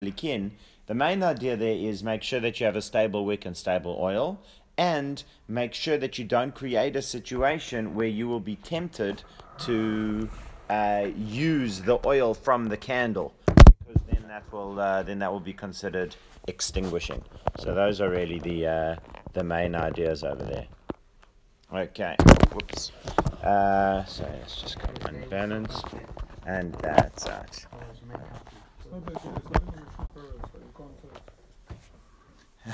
likin, the main idea there is make sure that you have a stable wick and stable oil, and make sure that you don't create a situation where you will be tempted to use the oil from the candle, because then that will be considered extinguishing. So those are really the main ideas over there. Okay. Whoops. So let's just come unbalanced, and that's it.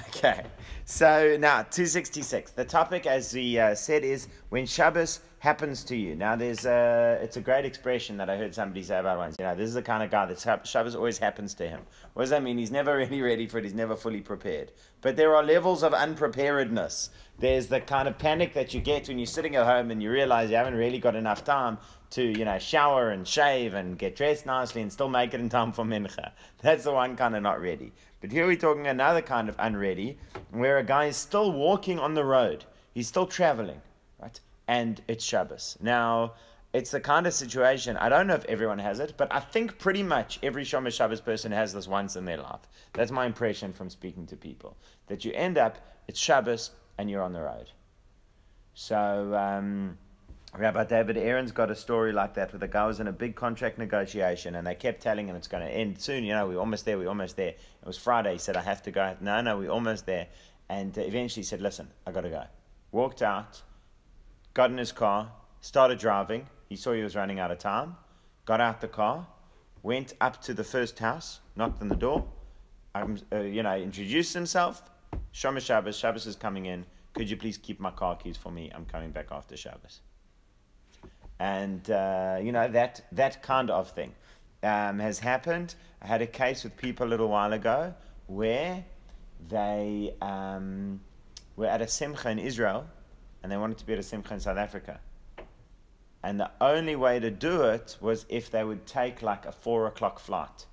Okay, so now 266. The topic, as we said, is when Shabbos happens to you. Now, it's a great expression that I heard somebody say about once. This is the kind of guy that Shabbos always happens to him. What does that mean? He's never really ready for it. He's never fully prepared. But there are levels of unpreparedness. There's the kind of panic that you get when you're sitting at home and you realize you haven't really got enough time to, shower and shave and get dressed nicely and still make it in time for mincha. That's the one kind of not ready. But here we're talking another kind of unready, where a guy is still walking on the road. He's still traveling, right? And it's Shabbos. Now, it's the kind of situation, I don't know if everyone has it, but I think pretty much every Shomer Shabbos person has this once in their life. That's my impression from speaking to people. That you end up, it's Shabbos, and you're on the road. So, Rabbi David Aaron's got a story like that, where the guy was in a big contract negotiation, and they kept telling him it's going to end soon. We're almost there, we're almost there. It was Friday. He said, I have to go. No, we're almost there. And eventually he said, listen, I got to go. Walked out, got in his car, started driving. He saw he was running out of time, got out the car, went up to the first house, knocked on the door, introduced himself. Shomer Shabbos, Shabbos is coming in. Could you please keep my car keys for me? I'm coming back after Shabbos. And, that kind of thing has happened. I had a case with people a little while ago where they were at a simcha in Israel, and they wanted to be at a simcha in South Africa. And the only way to do it was if they would take like a 4 o'clock flight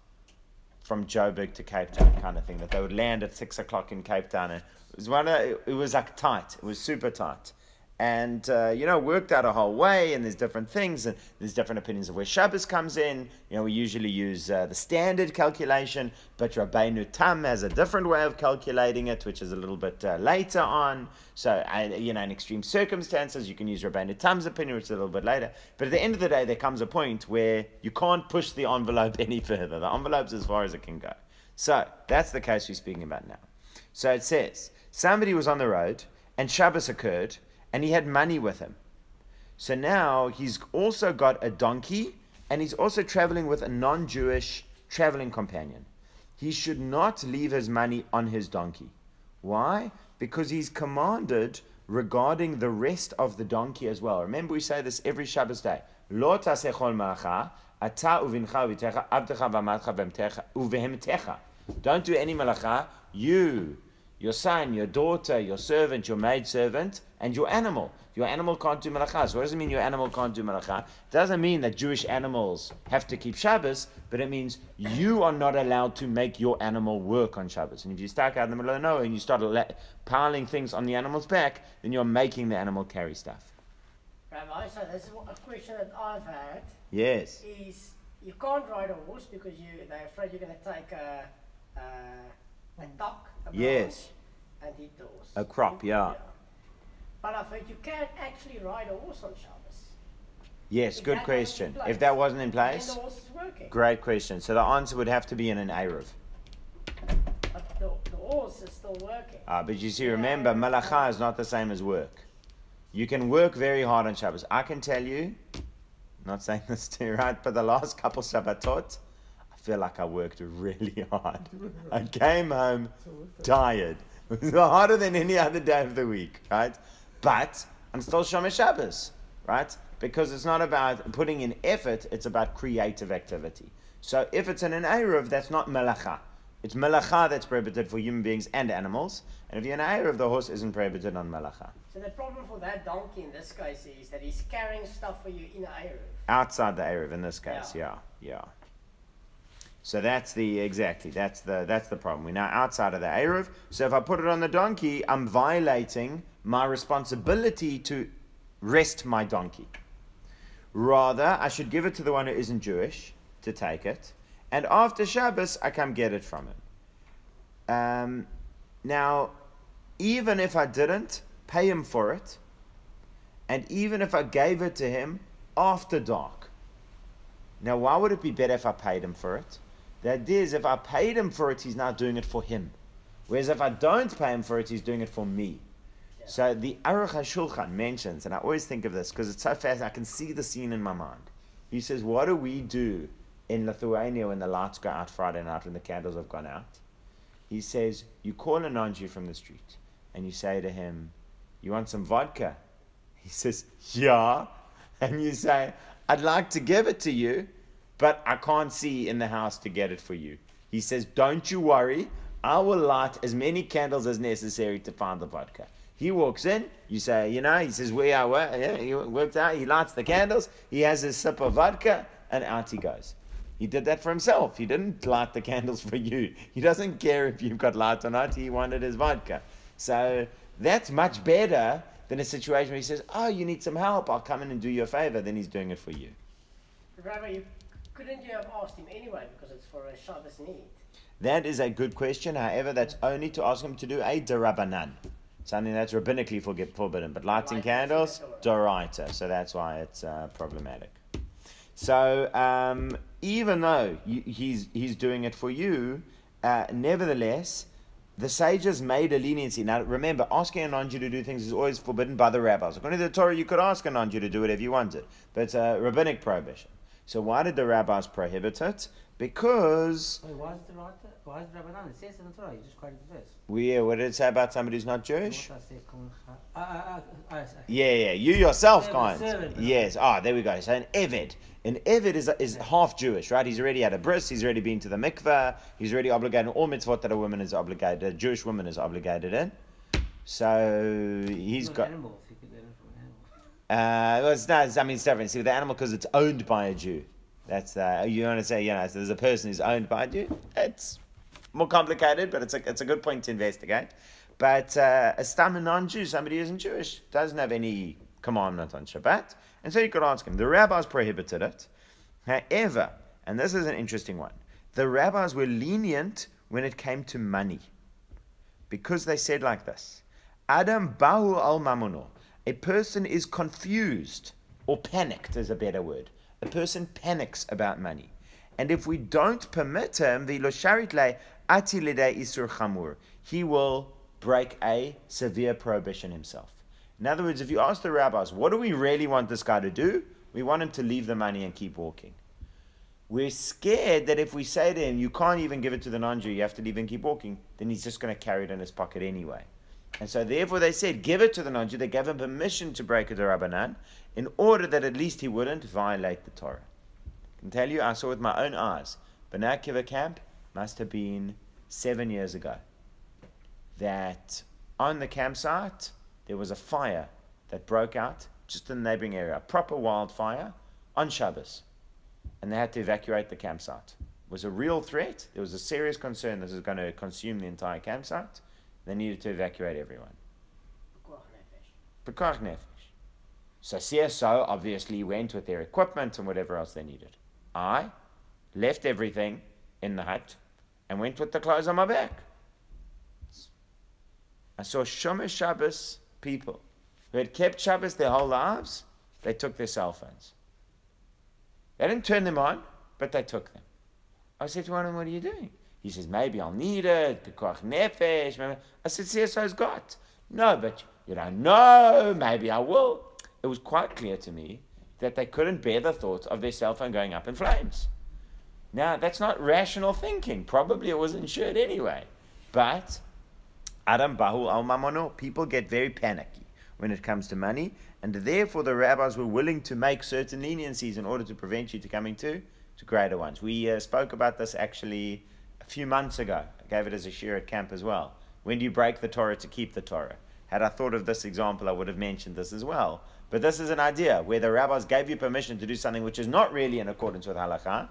from Joburg to Cape Town, kind of thing, that they would land at 6 o'clock in Cape Town. And it was like tight. It was super tight. And, worked out a whole way, and there's different things, and there's different opinions of where Shabbos comes in. We usually use the standard calculation, but Rabbeinu Tam has a different way of calculating it, which is a little bit later on. So, in extreme circumstances, you can use Rabbeinu Tam's opinion, which is a little bit later. But at the end of the day, there comes a point where you can't push the envelope any further. The envelope's as far as it can go. So, that's the case we're speaking about now. So, it says, somebody was on the road, and Shabbos occurred, and he had money with him. So now he's also got a donkey, and he's also traveling with a non-Jewish traveling companion. He should not leave his money on his donkey. Why? Because he's commanded regarding the rest of the donkey as well. Remember, we say this every Shabbos day. Lo taseh chol malacha, ata uvincha uvitecha, avdecha v'amatcha uvehemtecha. Don't do any malacha. You, your son, your daughter, your servant, your maidservant, and your animal. Your animal can't do malacha. So what does it mean your animal can't do malacha? It doesn't mean that Jewish animals have to keep Shabbos, but it means you are not allowed to make your animal work on Shabbos. And if you start out in the middle of nowhere and you start piling things on the animal's back, then you're making the animal carry stuff. Rabbi, so this is a question that I've had. Yes. Is you can't ride a horse because they're afraid you're going to take a tuck, a branch, yes, and hit the horse. A crop, yeah. But I've heard you can't actually ride a horse on Shabbos. Yes, good question. If that wasn't in place, and the horse is working. Great question. So the answer would have to be in an Eruv. But the horse is still working. But you see, remember, malacha is not the same as work. You can work very hard on Shabbos. I can tell you, not saying this to you, right, but the last couple Shabbatot, I feel like I worked really hard. I came home tired. It was harder than any other day of the week, right? But I'm still Shomer Shabbos, right? Because it's not about putting in effort, it's about creative activity. So if it's in an Eruv, that's not melacha. It's melacha that's prohibited for human beings and animals. And if you're in an Eruv, the horse isn't prohibited on melacha. So the problem for that donkey in this case is that he's carrying stuff for you in an Eruv. Outside the Eruv in this case, yeah. So that's the problem. We're now outside of the Eruv. So if I put it on the donkey, I'm violating my responsibility to rest my donkey. Rather, I should give it to the one who isn't Jewish to take it, and after Shabbos, I come get it from him. Now, even if I didn't pay him for it, and even if I gave it to him after dark, now why would it be better if I paid him for it? The idea is if I paid him for it, he's now doing it for him. Whereas if I don't pay him for it, he's doing it for me. Yeah. So the Aruch HaShulchan mentions, and I always think of this because it's so fast, I can see the scene in my mind. He says, what do we do in Lithuania when the lights go out Friday night, when the candles have gone out? He says, you call a non-Jew from the street and you say to him, you want some vodka? He says, yeah. And you say, I'd like to give it to you, but I can't see in the house to get it for you. He says, don't you worry. I will light as many candles as necessary to find the vodka. He walks in, you say, he says, where are we? Yeah, he worked out, he lights the candles, he has his sip of vodka, and out he goes. He did that for himself. He didn't light the candles for you. He doesn't care if you've got light or not. He wanted his vodka. So that's much better than a situation where he says, oh, you need some help, I'll come in and do you a favor. Then he's doing it for you. Rabbi, couldn't you have asked him anyway because it's for a Shabbos need? That is a good question. However, that's only to ask him to do a derabanan, something that's rabbinically forbidden. But lighting candles, doraita. So that's why it's problematic. So even though he's doing it for you, nevertheless, the sages made a leniency. Now remember, asking a non-Jew to do things is always forbidden by the rabbis. According to the Torah, you could ask a non-Jew to do whatever you wanted, but it's a rabbinic prohibition. So why did the rabbis prohibit it? Because... Wait, why is it Rabbanan? It says in the Torah, you just quoted the verse. What did it say about somebody who's not Jewish? Yeah, you yourself can't. Servant. Yes, there we go. So an Eved. An Eved is half Jewish, right? He's already had a bris, he's already been to the mikveh, he's already obligated in all mitzvot that a woman is obligated, a Jewish woman is obligated in. So he's got... Animals. You could learn from an animal. It's different. See, with the animal, because it's owned by a Jew. That's you want to say, so there's a person who's owned by a Jew. It's more complicated, but it's a good point to investigate. But a stam non-Jew, somebody who isn't Jewish, doesn't have any commandment on Shabbat, and so you could ask him. The rabbis prohibited it. However, and this is an interesting one, the rabbis were lenient when it came to money, because they said like this: Adam bahu al mamono. A person is confused or panicked, is a better word. A person panics about money. And if we don't permit him, he will break a severe prohibition himself. In other words, if you ask the rabbis, what do we really want this guy to do? We want him to leave the money and keep walking. We're scared that if we say to him, you can't even give it to the non-Jew, you have to leave and keep walking, then he's just going to carry it in his pocket anyway. And so therefore they said, give it to the non-Jew. They gave him permission to break a Rabbanan in order that at least he wouldn't violate the Torah. I can tell you, I saw with my own eyes, Bnei Akiva camp must have been 7 years ago, that on the campsite there was a fire that broke out just in the neighboring area, a proper wildfire on Shabbos. And they had to evacuate the campsite. It was a real threat. There was a serious concern this is going to consume the entire campsite. They needed to evacuate everyone. Pekuach nefesh. So CSO obviously went with their equipment and whatever else they needed. I left everything in the hut and went with the clothes on my back. I saw Shomer Shabbos people who had kept Shabbos their whole lives. They took their cell phones. They didn't turn them on, but they took them. I said to one of them, what are you doing? He says, maybe I'll need it, pekuach nefesh. I said, CSO's got. No, but you don't know, maybe I will. It was quite clear to me that they couldn't bear the thought of their cell phone going up in flames. Now, that's not rational thinking. Probably it was insured anyway. But, Adam Bahu al Mamono, people get very panicky when it comes to money, and therefore the rabbis were willing to make certain leniencies in order to prevent you to coming to greater ones. We spoke about this actually a few months ago. I gave it as a shir at camp as well. When do you break the Torah to keep the Torah? Had I thought of this example, I would have mentioned this as well. But this is an idea where the rabbis gave you permission to do something which is not really in accordance with halakha,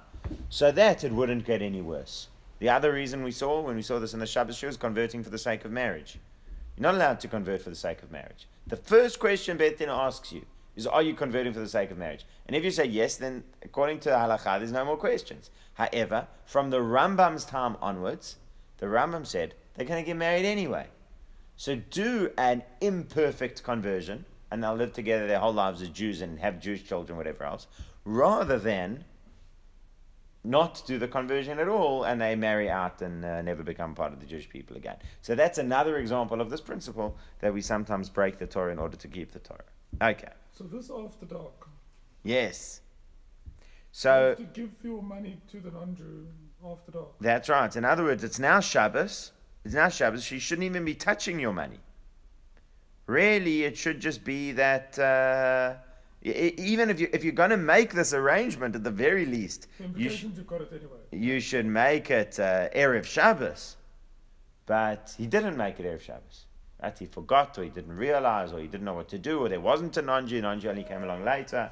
so that it wouldn't get any worse. The other reason we saw, when we saw this in the Shabbos shir, is converting for the sake of marriage. You're not allowed to convert for the sake of marriage. The first question Beit Din asks you is, are you converting for the sake of marriage? And if you say yes, then according to halakha, there's no more questions. However, from the Rambam's time onwards, the Rambam said they're going to get married anyway. So do an imperfect conversion, and they'll live together their whole lives as Jews and have Jewish children, whatever else, rather than not do the conversion at all and they marry out and never become part of the Jewish people again. So that's another example of this principle that we sometimes break the Torah in order to keep the Torah. Okay. So this after dark. Yes. You So have to give your money to the non-Jew after dark. that's right. In other words, it's now Shabbos. It's now Shabbos. She shouldn't even be touching your money. Really, it should just be that even if you're going to make this arrangement, at the very least, The implications you've got it anyway. you should make it Erev Shabbos. But he didn't make it Erev Shabbos. Right? He forgot, or he didn't realize, or he didn't know what to do, or there wasn't a non-Jew. Non-Jew only came along later.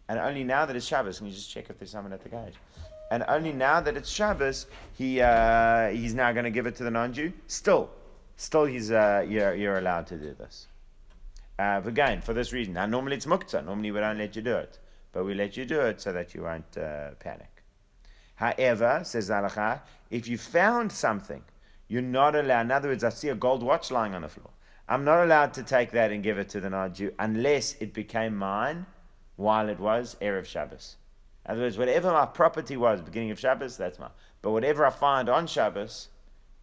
And only now that it's Shabbos, can you just check if there's someone at the gate? And only now that it's Shabbos, he's now going to give it to the non-Jew. Still, you're allowed to do this. Again, for this reason. Now, normally it's muktzah. Normally we don't let you do it. But we let you do it so that you won't panic. However, says the halakha, if you found something, you're not allowed. In other words, I see a gold watch lying on the floor. I'm not allowed to take that and give it to the non-Jew unless it became mine while it was Erev Shabbos. In other words, whatever my property was beginning of Shabbos, that's mine. But whatever I find on Shabbos,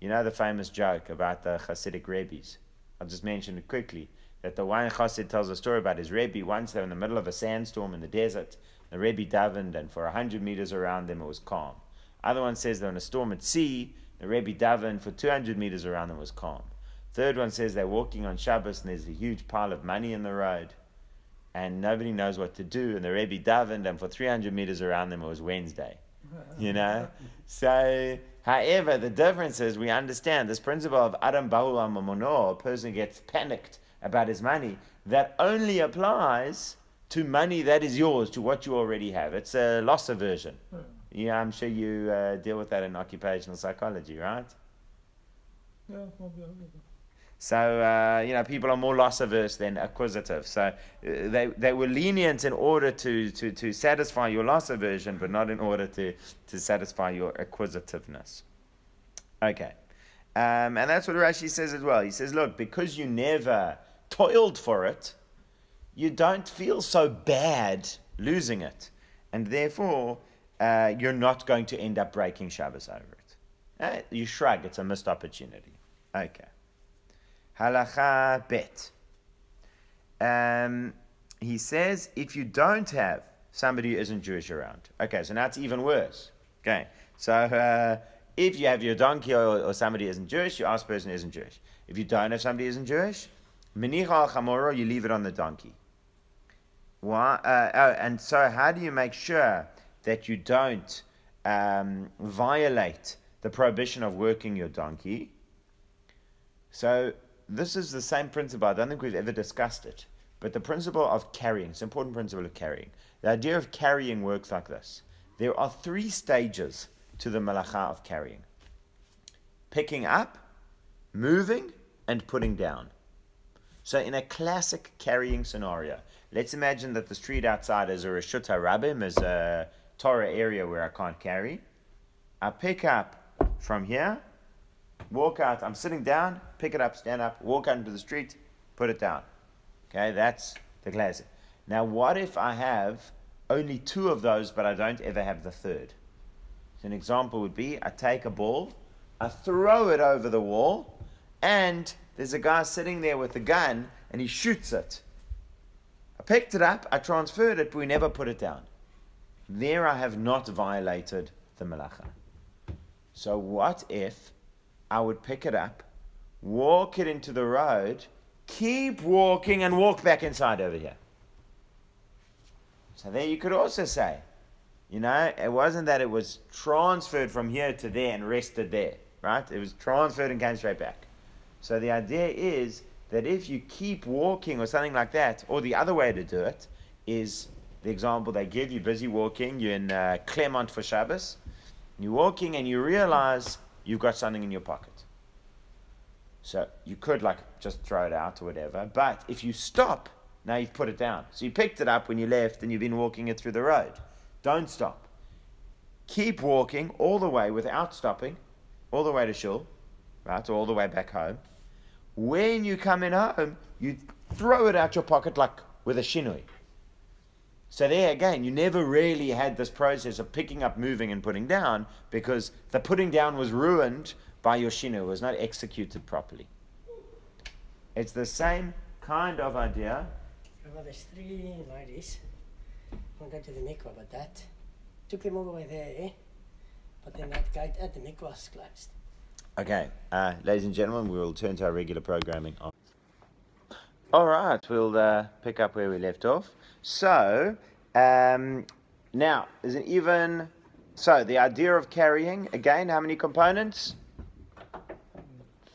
you know the famous joke about the Hasidic Rebbes. I'll just mention it quickly. That the one Chassid tells a story about his Rebbe. Once they were in the middle of a sandstorm in the desert. The Rebbe davened, and for 100 meters around them it was calm. Other one says they're in a storm at sea. The Rebbe davened for 200 meters around them was calm. Third one says they're walking on Shabbos and there's a huge pile of money in the road. And nobody knows what to do. And the Rebbe davened, and for 300 meters around them it was Wednesday. You know? So, however, the difference is we understand this principle of Adam Bahu Amamono, a person gets panicked about his money, that only applies to money that is yours, to what you already have. It's a loss aversion. Yeah, I'm sure you deal with that in occupational psychology, right? Yeah, well, yeah. So, people are more loss averse than acquisitive. So they were lenient in order to satisfy your loss aversion, but not in order to satisfy your acquisitiveness. Okay. And that's what Rashi says as well. He says, look, because you never toiled for it, you don't feel so bad losing it. And therefore, you're not going to end up breaking Shabbos over it. You shrug, it's a missed opportunity. Okay. Halacha bet. He says, if you don't have somebody who isn't Jewish around. Okay, so now it's even worse. Okay, so if you have your donkey or somebody who isn't Jewish, you ask the person who isn't Jewish. If you don't have somebody who isn't Jewish, menicha al chamoro, you leave it on the donkey. Why? And so how do you make sure that you don't violate the prohibition of working your donkey? So this is the same principle. I don't think we've ever discussed it. But the principle of carrying, it's an important principle of carrying. The idea of carrying works like this. There are 3 stages to the malacha of carrying. Picking up, moving, and putting down. So in a classic carrying scenario, let's imagine that the street outside is a Reshut HaRabim, is a Torah area where I can't carry. I pick up from here, walk out, I'm sitting down, pick it up, stand up, walk out into the street, put it down. Okay, that's the classic. Now what if I have only 2 of those, but I don't ever have the third? So an example would be, I take a ball, I throw it over the wall, and there's a guy sitting there with a gun, and he shoots it. I picked it up, I transferred it, but we never put it down. There I have not violated the malacha. So what if I would pick it up, walk it into the road, keep walking, and walk back inside over here? So there you could also say, it wasn't that it was transferred from here to there and rested there, right? It was transferred and came straight back. So the idea is that if you keep walking or something like that, or the other way to do it is the example they give you, busy walking, you're in Claremont for Shabbos, you're walking and you realize you've got something in your pocket. So you could just throw it out or whatever, but if you stop, now you've put it down. So you picked it up when you left and you've been walking it through the road. Don't stop. keep walking all the way without stopping, all the way to shul, right, all the way back home. When you come in home, you throw it out your pocket like with a shinui. So there again, you never really had this process of picking up, moving, and putting down, because the putting down was ruined by your shinui. It was not executed properly. It's the same kind of idea. Well, there's 3 ladies. I'm going to the mikvah, but that took them all the way there. But then that gate at the mikvah was closed. Okay, ladies and gentlemen, we will turn to our regular programming. All right, we'll pick up where we left off. So, now, is it even... So, the idea of carrying, again, how many components?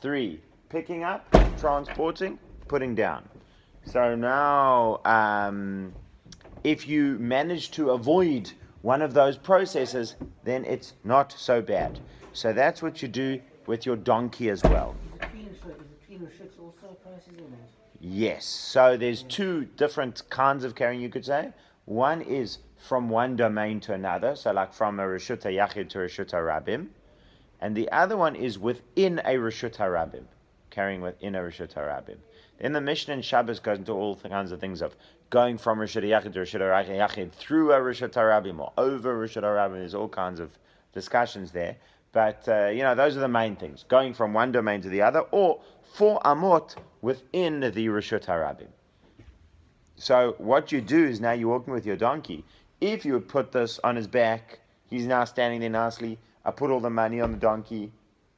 3. Picking up, transporting, putting down. So now, if you manage to avoid one of those processes, then it's not so bad. So that's what you do with your donkey as well. Is the clean restricts also a process in that? Yes. So there's 2 different kinds of carrying, you could say. One is from one domain to another, so like from a Reshut HaYachid to Reshut HaRabim. And the other one is within a Reshut HaRabim, carrying within a Reshut HaRabim. Then the Mishna and Shabbos goes into all kinds of things of going from Reshut HaYachid to Reshut HaYachid through a Reshut HaRabim or over Reshut HaRabim. There's all kinds of discussions there. But, those are the main things. Going from one domain to the other, or 4 amot within the Reshut HaRabim. So what you do is now you're walking with your donkey. If you would put this on his back, he's now standing there nicely. I put all the money on the donkey,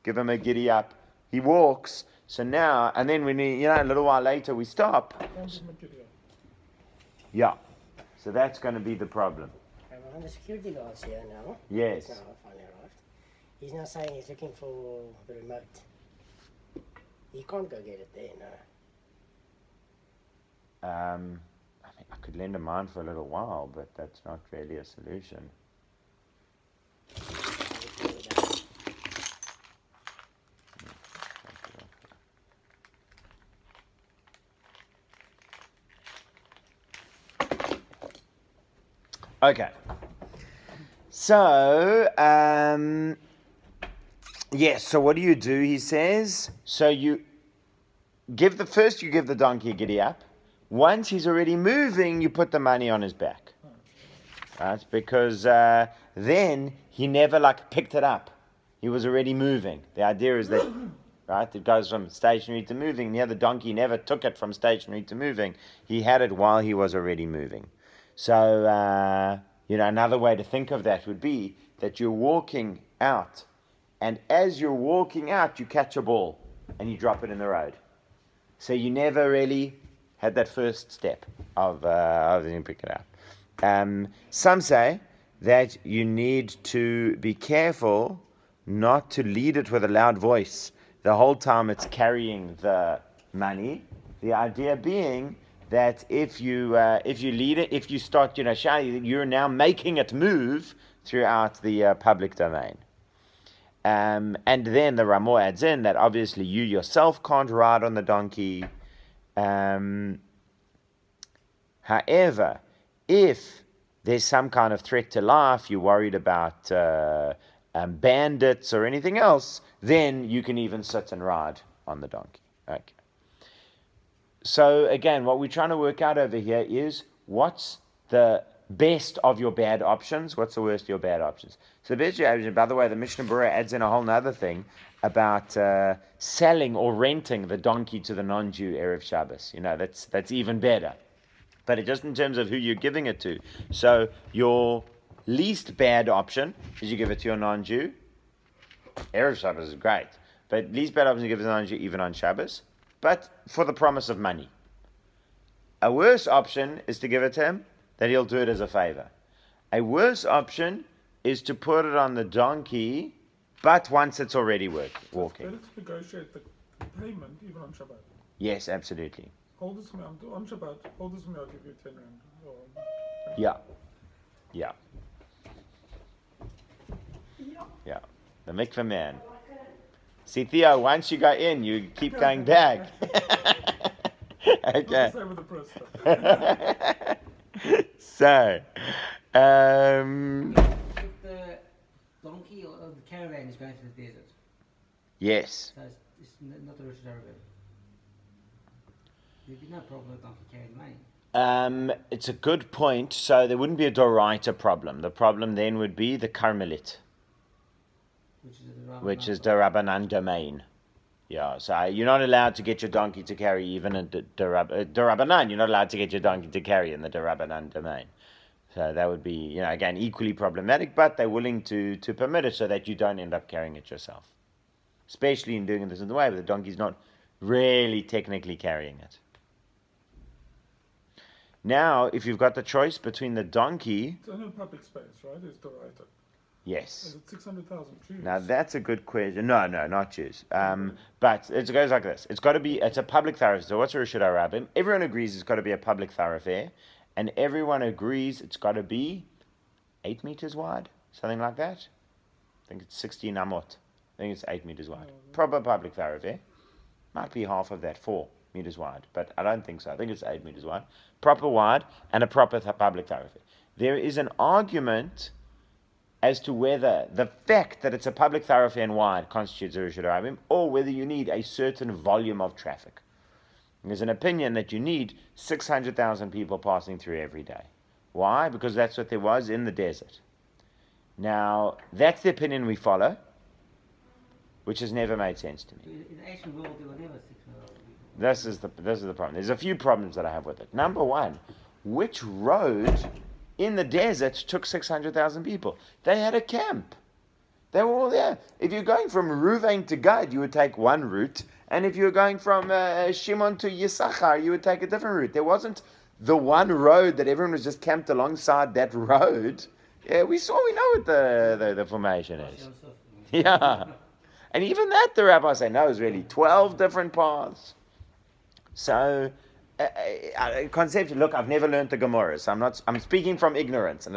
give him a giddy up. He walks. So now, and then when a little while later we stop. Yeah. So that's going to be the problem. And the security guard's here now. Yes. Now finally arrived. He's now saying he's looking for the remote. He can't go get it there, no. I could lend a mine for a little while, but that's not really a solution. Okay. So, yes, so what do? He says, so you give the donkey a giddy up. Once he's already moving, you put the money on his back. Right? Because then he never picked it up. He was already moving. The idea is that, right, it goes from stationary to moving. The other donkey never took it from stationary to moving. He had it while he was already moving. So, another way to think of that would be that you're walking out, and as you're walking out, you catch a ball and you drop it in the road. So you never really had that first step of pick it up. Some say that you need to be careful not to lead it with a loud voice the whole time it's carrying the money. The idea being that if you lead it, if you start shouting, you're now making it move throughout the public domain. And then the Ramo adds in that obviously you yourself can't ride on the donkey. However, if there's some kind of threat to life, you're worried about bandits or anything else, then you can even sit and ride on the donkey. Okay. So again, what we're trying to work out over here is what's the best of your bad options, what's the worst of your bad options. So the best of your options, by the way, the Mishna Brura adds in a whole other thing about selling or renting the donkey to the non-Jew Erev Shabbos. That's even better. But just in terms of who you're giving it to. So your least bad option is you give it to your non-Jew. Erev Shabbos is great. But least bad option is you give it to a non-Jew even on Shabbos. But for the promise of money. A worse option is to give it to him, that he'll do it as a favor. A worse option is to put it on the donkey, but once it's already walking. Better to negotiate the payment even on Shabbat. Yes, absolutely. Hold this amount on Shabbat. Hold this amount. I'll give you 10 rand. Yeah. The mikveh man. See, Theo, once you go in, you keep going back. Okay. So, If the Yes. So it's not a Rosh Hashanah. There'd be no problem with donkey carrying money. It's a good point. So there wouldn't be a Doraita problem. The problem then would be the Carmelit, which is the Rabbanan domain. Yeah, so you're not allowed to get your donkey to carry even a Rabbanan. You're not allowed to get your donkey to carry in the Rabbanan domain. So that would be, again, equally problematic, but they're willing to permit it so that you don't end up carrying it yourself. Especially in doing this in the way where the donkey's not really technically carrying it. Now, if you've got the choice between the donkey... It's only a public space, right? It's the writer. Yes. Is it 600,000 Jews? Now, that's a good question. No, not Jews. But it goes like this. It's a public thoroughfare. So what's a Rishut HaRabim? Everyone agrees it's got to be a public thoroughfare. And everyone agrees it's got to be 8 meters wide. Something like that. I think it's 16 amot. I think it's 8 meters wide. Proper public thoroughfare. Might be half of that, 4 meters wide. But I don't think so. I think it's 8 meters wide. Proper wide and a proper public thoroughfare. There is an argument as to whether the fact that it's a public thoroughfare and wide constitutes a Rishut HaRabim, or whether you need a certain volume of traffic. There's an opinion that you need 600,000 people passing through every day. Why? Because that's what there was in the desert. Now, that's the opinion we follow, which has never made sense to me. In the ancient world, there were never 600,000 people. This is the problem. There's a few problems that I have with it. Number one, which road in the desert took 600,000 people? They had a camp. They were all there. If you're going from Ruvain to Gad, you would take one route. And if you were going from Shimon to Yisachar, you would take a different route. There wasn't the one road that everyone was just camped alongside that road. Yeah, we know what the formation is. Yeah. And even that, the rabbis say, no, it's really 12 different paths. So, conceptually, look, I've never learned the Gemara, so I'm speaking from ignorance, and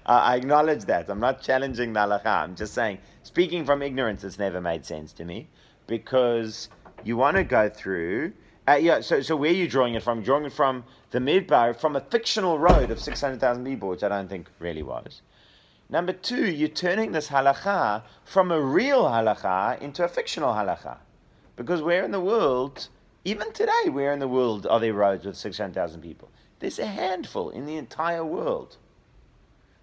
I acknowledge that. I'm not challenging the halakha. I'm just saying, speaking from ignorance, it's never made sense to me, because you want to go through. So where are you drawing it from? Drawing it from the Midbar, from a fictional road of 600,000 people, which I don't think really was. Number two, you're turning this halakha from a real halakha into a fictional halakha, because where in the world? Even today, where in the world are there roads with 600,000 people? There's a handful in the entire world.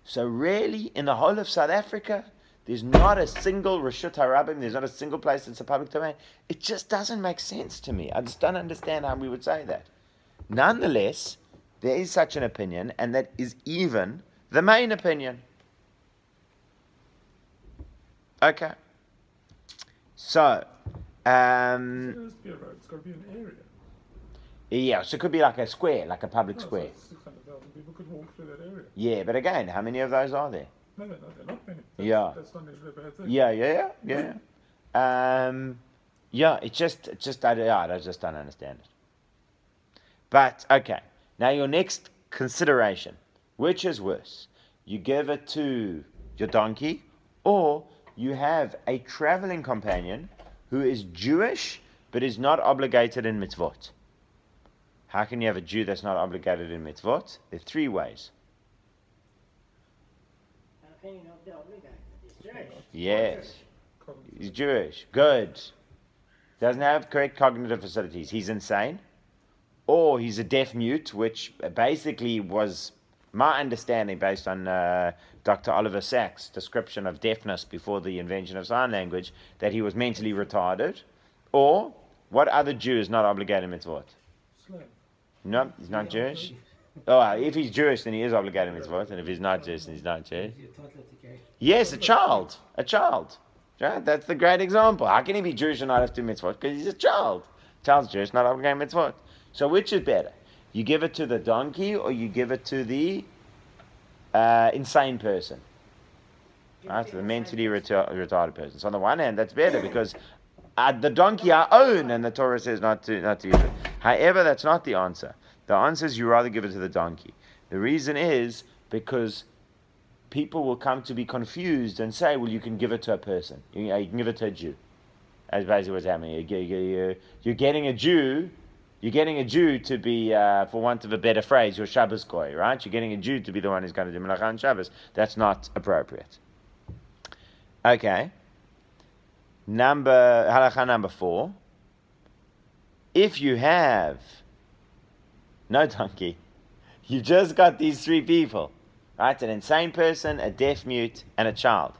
So really, in the whole of South Africa, there's not a single Rishut HaRabim, there's not a single place that's a public domain. It just doesn't make sense to me. I just don't understand how we would say that. Nonetheless, there is such an opinion, and that is even the main opinion. Okay. So, It has to be a road. It's got to be an area. yeah, so it could be like a square, like a public No, square. So 600,000 people could walk through that area. Yeah, but again, how many of those are there? No, they're not many. That's not necessarily a bad thing. Yeah. It's just I just don't understand it. But okay, now your next consideration: which is worse? You give it to your donkey, or you have a traveling companion who is Jewish but is not obligated in mitzvot. How can you have a Jew that's not obligated in mitzvot? There are 3 ways. How can you not be obligated? He's Jewish. Yes. He's Jewish. Good. Doesn't have correct cognitive facilities. He's insane. Or he's a deaf mute, which basically was my understanding based on Dr. Oliver Sacks' description of deafness before the invention of sign language, that he was mentally retarded. Or, what other Jew is not obligated in mitzvot? Slave. No, he's not Jewish. Oh, if he's Jewish, then he is obligated in mitzvot, and if he's not Jewish, then he's not Jewish. Yes, a child. Right? That's the great example. How can he be Jewish and not have to do mitzvot? Because he's a child. Child's Jewish, not obligated in mitzvot. So which is better? You give it to the donkey, or you give it to the insane person? Right? To the mentally retarded person. So on the one hand, that's better, because the donkey I own, and the Torah says not to use it. However, that's not the answer. The answer is you rather give it to the donkey. The reason is because people will come to be confused and say, well, you can give it to a person. You can give it to a Jew. That's basically what's happening. You're getting a Jew. You're getting a Jew to be, for want of a better phrase, your Shabbos goy, right? You're getting a Jew to be the one who's going to do Melacha on Shabbos. That's not appropriate. Okay. Halacha number 4. If you have no donkey, you've just got these 3 people, right? An insane person, a deaf mute, and a child.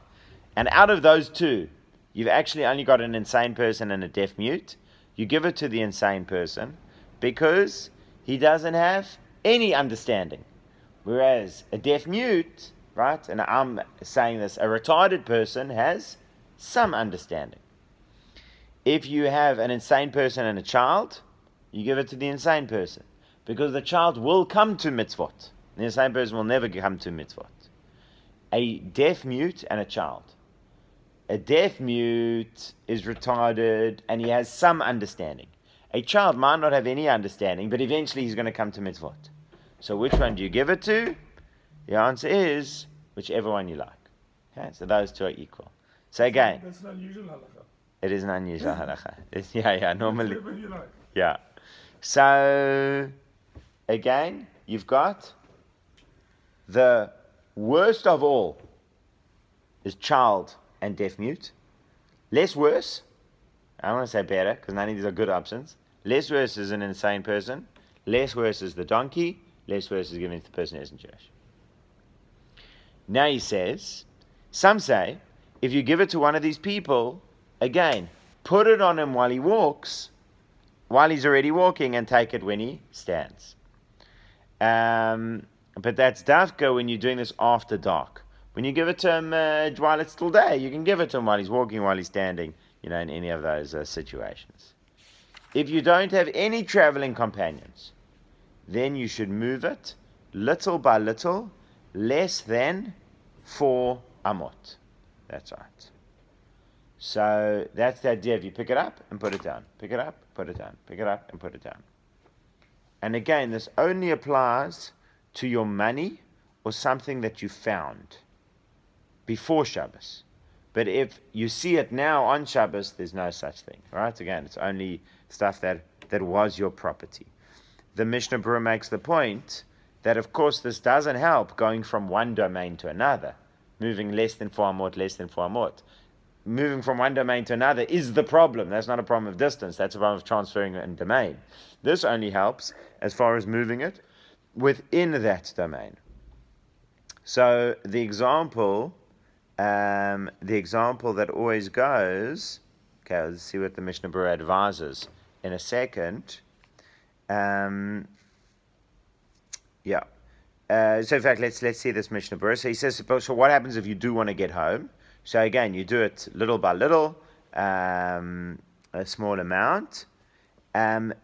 And out of those 2, you've actually only got an insane person and a deaf mute. You give it to the insane person because he doesn't have any understanding. Whereas a deaf mute, right, and I'm saying this, a retarded person has some understanding. If you have an insane person and a child, you give it to the insane person. Because the child will come to mitzvot. The insane person will never come to mitzvot. A deaf mute and a child. A deaf mute is retarded and he has some understanding. A child might not have any understanding, but eventually he's going to come to mitzvot. So which one do you give it to? The answer is whichever one you like. Okay, so those 2 are equal. So again, That's an unusual halacha. it is an unusual halacha. Normally. Whichever you like. Yeah. So, again, you've got the worst of all is child and deaf mute. Less worse, I don't want to say better because none of these are good options. Less worse is an insane person. Less worse is the donkey. Less worse is giving it to the person who isn't Jewish. Now he says, some say, if you give it to one of these people, again, put it on him while he walks, while he's already walking, and take it when he stands. But that's dafka when you're doing this after dark. When you give it to him while it's still day, you can give it to him while he's walking, while he's standing, in any of those situations. If you don't have any traveling companions, then you should move it little by little, less than 4 amot. That's right. So that's the idea. If you pick it up and put it down, pick it up, put it down, pick it up and put it down. And again, this only applies to your money or something that you found before Shabbos. But if you see it now on Shabbos, there's no such thing. Right? Again, it's only stuff that was your property. The Mishna Brura makes the point that, of course, this doesn't help going from one domain to another. Moving less than 4 amot, less than 4 amot. Moving from one domain to another is the problem. That's not a problem of distance. That's a problem of transferring a domain. This only helps as far as moving it within that domain. So the example that always goes, okay, let's see what the Mishna Brura advises in a second. So in fact, let's see this Mishna Brura. So he says, so what happens if you do want to get home? So again, you do it little by little, a small amount.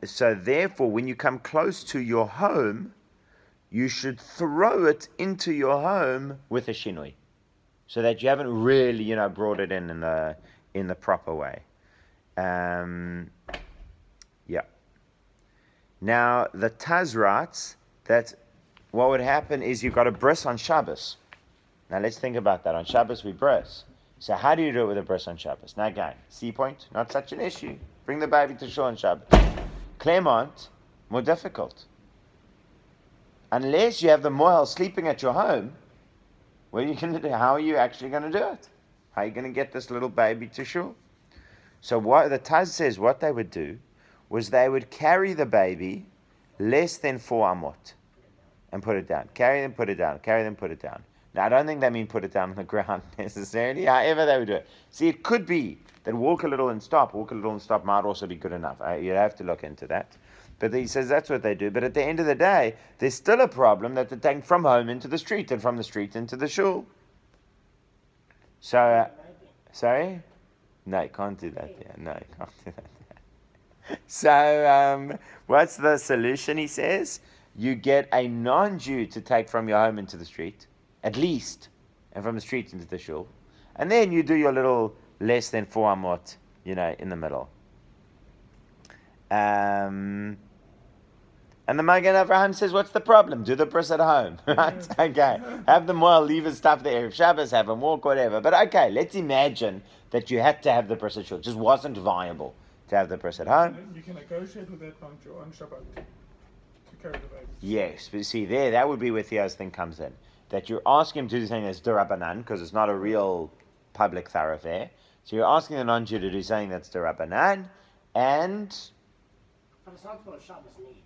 So therefore, when you come close to your home, you should throw it into your home with a shinui, so that you haven't really, brought it in the proper way. Now the Taz writes that what would happen is you've got a bris on Shabbos. Now let's think about that. On Shabbos we bris. So how do you do it with a bris on Shabbos? Now again, C point, not such an issue. Bring the baby to shul on Shabbos. Claremont, more difficult. Unless you have the mohel sleeping at your home, what are you going to do? How are you actually going to do it? How are you going to get this little baby to shul? So what the Taz says, what they would do was they would carry the baby less than 4 amot and put it down. Carry them, put it down. Carry them, put it down. Now, I don't think they mean put it down on the ground necessarily. However they would do it. See, it could be that walk a little and stop might also be good enough. You'd have to look into that. But he says that's what they do. But at the end of the day, there's still a problem that they're taking from home into the street and from the street into the shul. So, sorry? No, you can't do that. Yeah, no, you can't do that. So, what's the solution, he says? You get a non-Jew to take from your home into the street, at least, and from the street into the shul. And then you do your little less than 4 amot, in the middle. And the Magen Avraham says, what's the problem? Do the bris at home, right? Okay. Have them leave his stuff there. If Shabbos, have them walk, whatever. But okay, let's imagine that you had to have the bris at shul. It just wasn't viable to have the bris at home. You can negotiate with that on Shabbat to carry the baby. Yes, but see there, that would be where Theo's thing comes in. That you ask him to do something that's durabanan, because it's not a real public thoroughfare. So you're asking a non-Jew to do something that's D'Rabbanan, and But it's not for a Shabbos need.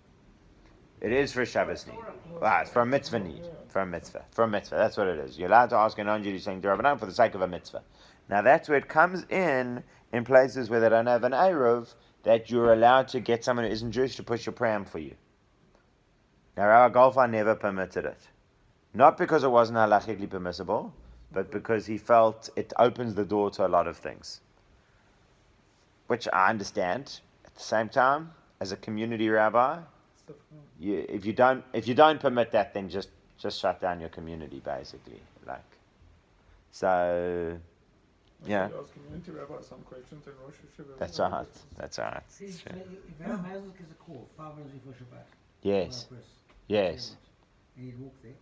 it is for a Shabbos need. It's for a mitzvah need. For a mitzvah. For a mitzvah. That's what it is. You're allowed to ask a non-Jew to do something D'Rabbanan for the sake of a mitzvah. Now that's where it comes in places where they don't have an Eruv, that you're allowed to get someone who isn't Jewish to push your pram for you. Now Rabbi Golfa never permitted it. Not because it wasn't halachically permissible, but because he felt it opens the door to a lot of things. Which I understand. At the same time, as a community rabbi, if you don't permit that, then just shut down your community, basically. Yeah. You ask community rabbi some questions and Rosh Hashanah. That's right. That's right. See, if Rabbi Mazel gives a call 5 minutes before Shabbat. Yes. Yes. And he'd walk there.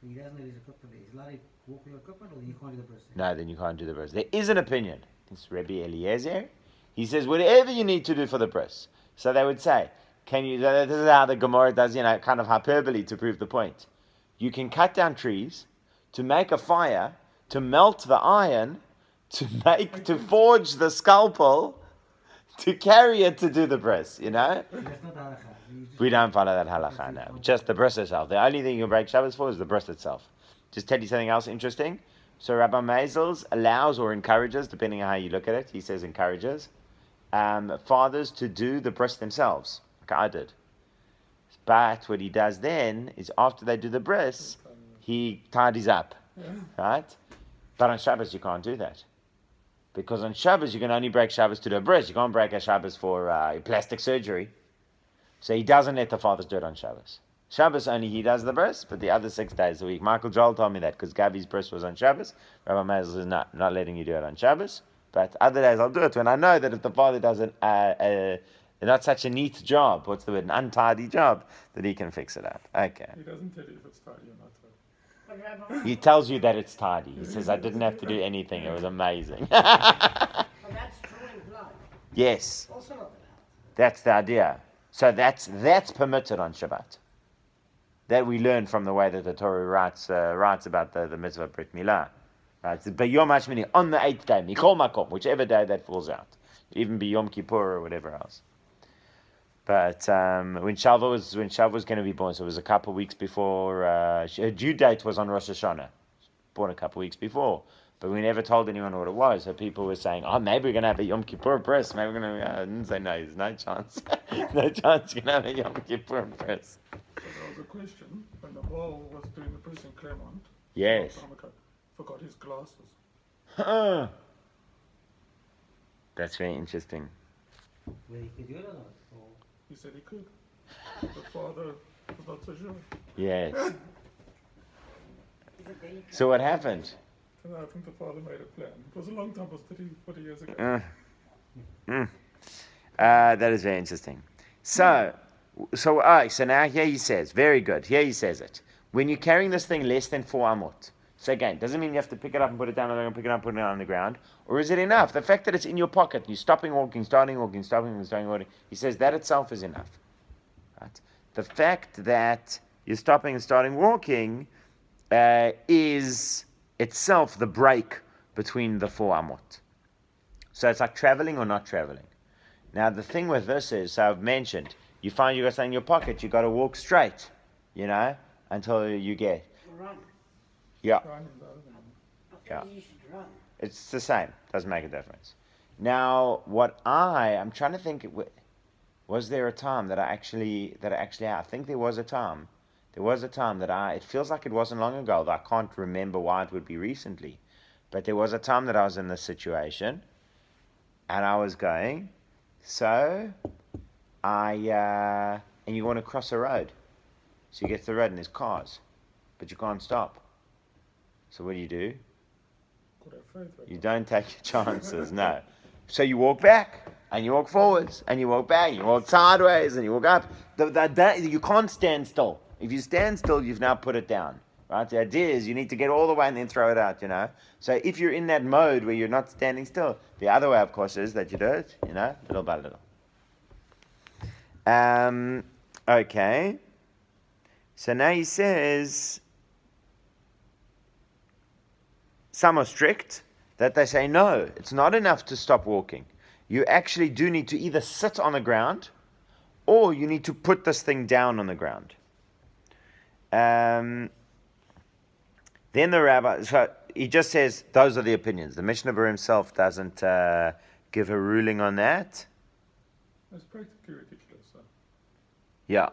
But he doesn't know his equipment there. He's allowed to walk with equipment, or you can't do the bris there? No, then you can't do the bris. There is an opinion. It's Rabbi Eliezer. He says whatever you need to do for the bris. So they would say, this is how the Gemara does, kind of hyperbole to prove the point. You can cut down trees to make a fire, to melt the iron, to forge the scalpel, to carry it to do the bris, That's not halakha. We don't follow that halakha now. Just the bris itself. The only thing you break Shabbos for is the bris itself. Just tell you something else interesting. So Rabbi Mazel allows or encourages, depending on how you look at it, he says encourages, fathers to do the bris themselves, like I did. But what he does then is after they do the bris, he tidies up, right? But on Shabbos you can't do that. Because on Shabbos you can only break Shabbos to do a bris. You can't break a Shabbos for plastic surgery. So he doesn't let the fathers do it on Shabbos. Shabbos only he does the bris, but the other 6 days a week. Michael Joel told me that because Gabi's bris was on Shabbos. Rabbi Mazel says, no, not letting you do it on Shabbos. But other days I'll do it when I know that if the father does not such a neat job, what's the word, an untidy job, that he can fix it up. Okay. He doesn't tell you if it's tidy or not. But Rabbi, He tells you that it's tidy. He says, I didn't have to do anything. It was amazing. but that's drawing blood. Yes. Also not allowed. That's the idea. So that's permitted on Shabbat. That we learn from the way that the Torah writes about the mitzvah Brit Milah. Right? It's B'yom HaShmini, on the 8th day, Mikol Makom, whichever day that falls out. Even B'yom Kippur or whatever else. But when Shalva was going to be born, so it was a couple of weeks before, her due date was on Rosh Hashanah. Born a couple of weeks before. But we never told anyone what it was. So people were saying, maybe we're going to have a Yom Kippur bris. Maybe we're going to... I didn't say no, there's no chance. No chance you're going to have a Yom Kippur bris. So there was a question when the ball was doing the press in Claremont. Yes. Forgot his glasses. That's very interesting. Whether he could do it or not? Or... He said he could. The father was not so sure. Yes. Is it delicate? So what happened? And I think the father made a plan. It was a long time, it was 30, 40 years ago. That is very interesting. So now here he says, very good. Here he says it. When you're carrying this thing less than 4 amot, so again, doesn't mean you have to pick it up and put it down, and pick it up, put it on the ground, or is it enough? The fact that it's in your pocket, you're stopping walking, starting walking, stopping and starting walking. He says that itself is enough. Right? The fact that you're stopping and starting walking is itself the break between the 4 amot. So it's like traveling or not traveling. Now the thing with this is, so I've mentioned, you find you got something in your pocket, you got to walk straight, until you get. Run. Yeah. I think you should run. It's the same. Doesn't make a difference. Now, I'm trying to think, was there a time that I actually, I think there was a time. There was a time that it feels like it wasn't long ago, though I can't remember why it would be recently. But there was a time that I was in this situation, and I was going, and you want to cross a road. So you get to the road and there's cars, but you can't stop. So what do? You don't take your chances, no. So you walk back, and you walk forwards, and you walk back, and you walk sideways, and you walk up. You can't stand still. If you stand still, you've now put it down. Right? The idea is you need to get all the way and then throw it out, So if you're in that mode where you're not standing still, the other way, of course, is that you do it, little by little. Okay. So now he says, some are strict, that they say, no, it's not enough to stop walking. You actually do need to either sit on the ground or you need to put this thing down on the ground. Then the rabbi, so he just says, those are the opinions. The Mishnah Brura himself doesn't give a ruling on that. That's practically ridiculous. Huh? Yeah.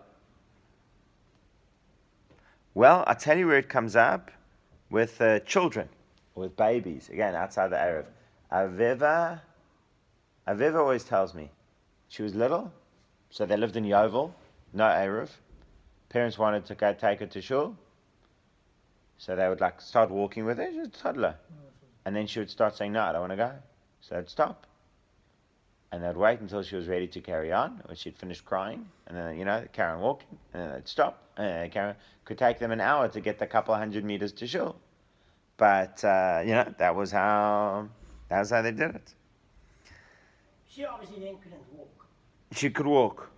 Well, I tell you where it comes up with children, with babies. Again, outside the Erev. Aviva always tells me she was little, so they lived in Yovel, no Erev. Parents wanted to go take her to shul, so they would like start walking with her. She was a toddler, and then she would start saying, "No, I don't want to go." So they'd stop, and they'd wait until she was ready to carry on, when she'd finished crying, and then carry on walking, and then they'd stop, and then they'd carry on. Could take them an hour to get the couple 100 meters to shul, but that was how they did it. She obviously then couldn't walk. She could walk,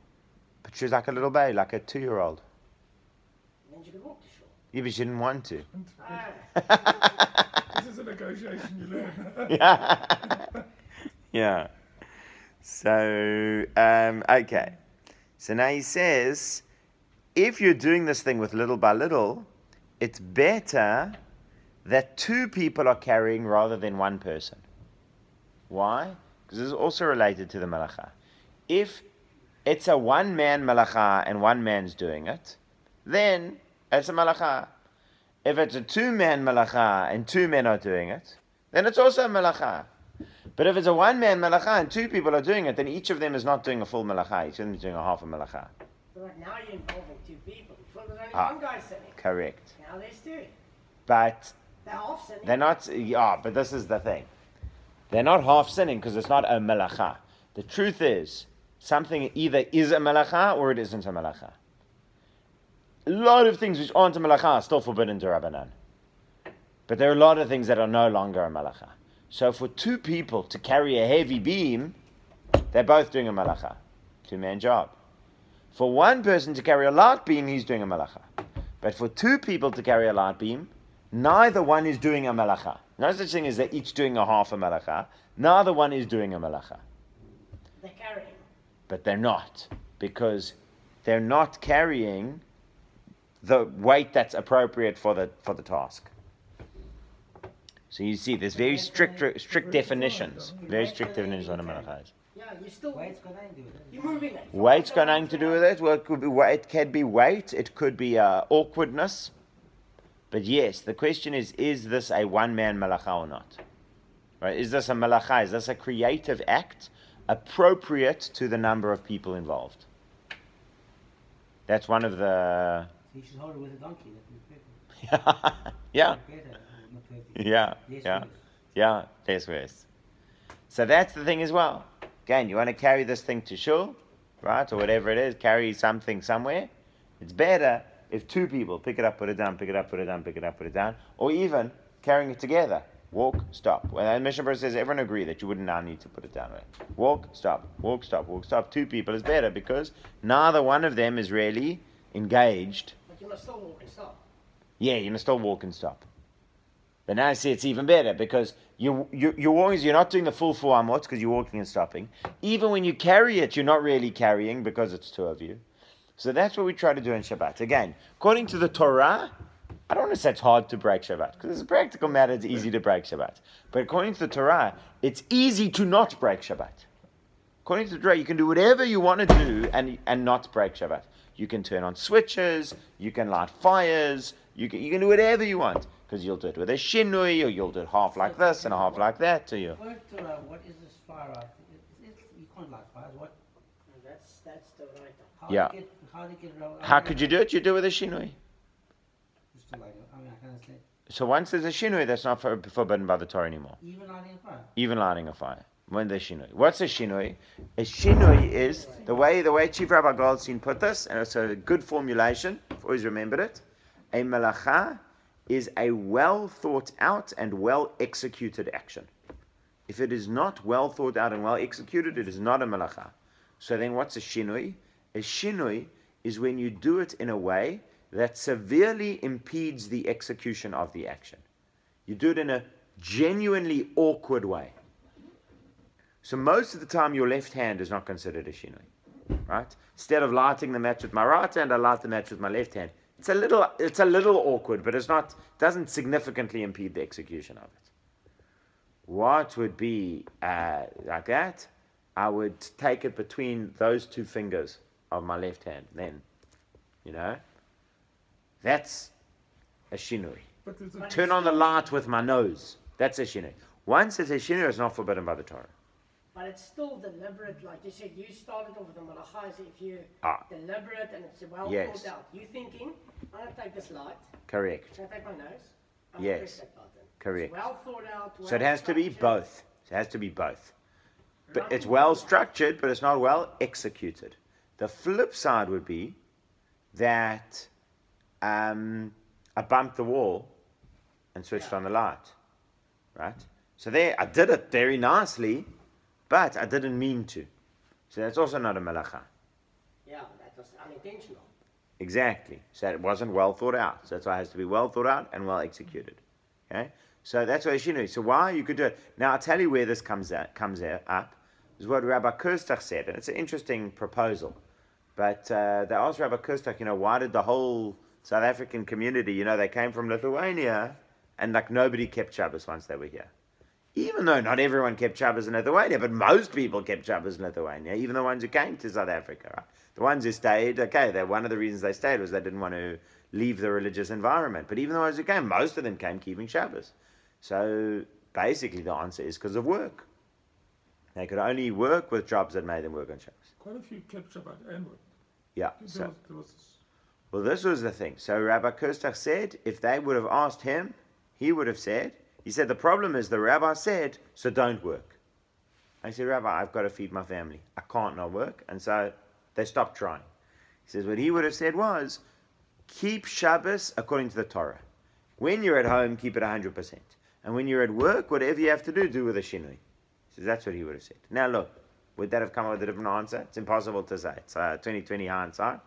but she was like a little baby, like a 2-year-old. And then she could walk to shore. Yeah, but she didn't want to. This is a negotiation you learn. Yeah. Yeah. So, okay. So now he says, if you're doing this thing with little by little, it's better that 2 people are carrying rather than 1 person. Why? Because this is also related to the malacha. If it's a 1-man malacha and 1 man's doing it, then it's a malacha. If it's a 2-man malacha and 2 men are doing it, then it's also a malacha. But if it's a 1-man malacha and 2 people are doing it, then each of them is not doing a full malacha. Each of them is doing a half a malacha. So right now you're involving 2 people. Before there was only Ah. 1 guy sitting. Correct. Now there's 2. But They're half sitting. they're not, but this is the thing. They're not half sinning because it's not a malacha. The truth is, something either is a malacha or it isn't a malacha. A lot of things which aren't a malacha are still forbidden to Rabbanan. But there are a lot of things that are no longer a malacha. So for 2 people to carry a heavy beam, they're both doing a malacha. 2-man job. For 1 person to carry a light beam, he's doing a malacha. But for 2 people to carry a light beam, neither one is doing a malacha. No such thing as they're each doing a half a malacha. Neither one is doing a malacha. They're carrying. But they're not. Because they're not carrying the weight that's appropriate for the task. So you see, there's very strict definitions. Very strict definitions on a malacha is. Yeah, you're still. Weight's got nothing to do with it. You're moving it. Weight's got nothing to do with it. Well, it could be weight. It can be weight. It could be awkwardness. But yes, the question is this a 1-man malacha or not? Right? Is this a malacha? Is this a creative act appropriate to the number of people involved? That's one of the... So you should hold it with a donkey. That would be perfect. Yeah. Better, not perfect. Yeah. Less Yeah. worse. Yeah. Less worse. So that's the thing as well. Again, you want to carry this thing to shul, right? Or whatever it is, carry something somewhere. It's better if 2 people pick it up, put it down, pick it up, put it down, pick it up, put it down, or even carrying it together. Walk, stop. When the Mishna Brura says everyone agree that you wouldn't now need to put it down. Right? Walk, stop, walk, stop, walk, stop. 2 people is better because neither one of them is really engaged. But you must still walk and stop. Yeah, you must still walk and stop. But now I see it's even better because you're not doing the full 4 amot because you're walking and stopping. Even when you carry it, you're not really carrying because it's 2 of you. So that's what we try to do in Shabbat. Again, according to the Torah, I don't want to say it's hard to break Shabbat because it's a practical matter. It's easy to break Shabbat. But according to the Torah, it's easy to not break Shabbat. According to the Torah, you can do whatever you want to do and not break Shabbat. You can turn on switches. You can light fires. You can do whatever you want because you'll do it with a shinui or you'll do it half like this and a half like that to you. What is this fire out? You can't light fires. What? No, that's the right. Yeah. How could you do it? You do it with a shinui. Just to light it. I mean, I can't say. So once there's a shinui, that's not forbidden by the Torah anymore. Even lighting a fire. Even lighting a fire. When there's shinui. What's a shinui? A shinui is the way Chief Rabbi Goldstein put this, and it's a good formulation. I've always remembered it. A malacha is a well thought out and well executed action. If it is not well thought out and well executed, it is not a malacha. So then what's a shinui? A shinui is when you do it in a way that severely impedes the execution of the action. You do it in a genuinely awkward way. So most of the time, your left hand is not considered a shinui, right? Instead of lighting the match with my right hand, I light the match with my left hand. It's a little awkward, but doesn't significantly impede the execution of it. What would be like that? I would take it between those two fingers of my left hand. Then, that's a shinui. Turn on the light with my nose. That's a shinui. Once it's a shinui, it's not forbidden by the Torah. But it's still deliberate, like you said, you started off with the malachai, so if you're deliberate and it's well thought out, you thinking, I'm going to take this light. Correct. I'm going to take my nose. I'm Yes. going to press that button. Correct. It's well thought out. So it has to be both. It has to be both. But it's well structured, but it's not well executed. The flip side would be that I bumped the wall and switched on the light. Right? So there, I did it very nicely, but I didn't mean to. So that's also not a malacha. Yeah, that was unintentional. Exactly. So it wasn't well thought out. So that's why it has to be well thought out and well executed. Okay? So that's what Shinu. So why you could do it. Now I'll tell you where this comes up. Is what Rabbi Kirstach said. And it's an interesting proposal. But they asked Rabbi Kirstach, why did the whole South African community, they came from Lithuania and like nobody kept Shabbos once they were here. Even though not everyone kept Shabbos in Lithuania, but most people kept Shabbos in Lithuania, even the ones who came to South Africa. Right? The ones who stayed, one of the reasons they stayed was they didn't want to leave the religious environment. But even the ones who came, most of them came keeping Shabbos. So basically the answer is because of work. They could only work with jobs that made them work on Shabbos. Quite a few kept Shabbat and work. Yeah. There was Well, this was the thing. So Rabbi Kirstach said, if they would have asked him, he would have said, the problem is the rabbi said, so don't work. I said, Rabbi, I've got to feed my family. I can't not work. And so they stopped trying. He says, what he would have said was, keep Shabbos according to the Torah. When you're at home, keep it 100%. And when you're at work, whatever you have to do with a shinui. He says, that's what he would have said. Now look, would that have come up with a different answer? It's impossible to say. It's 2020 hindsight.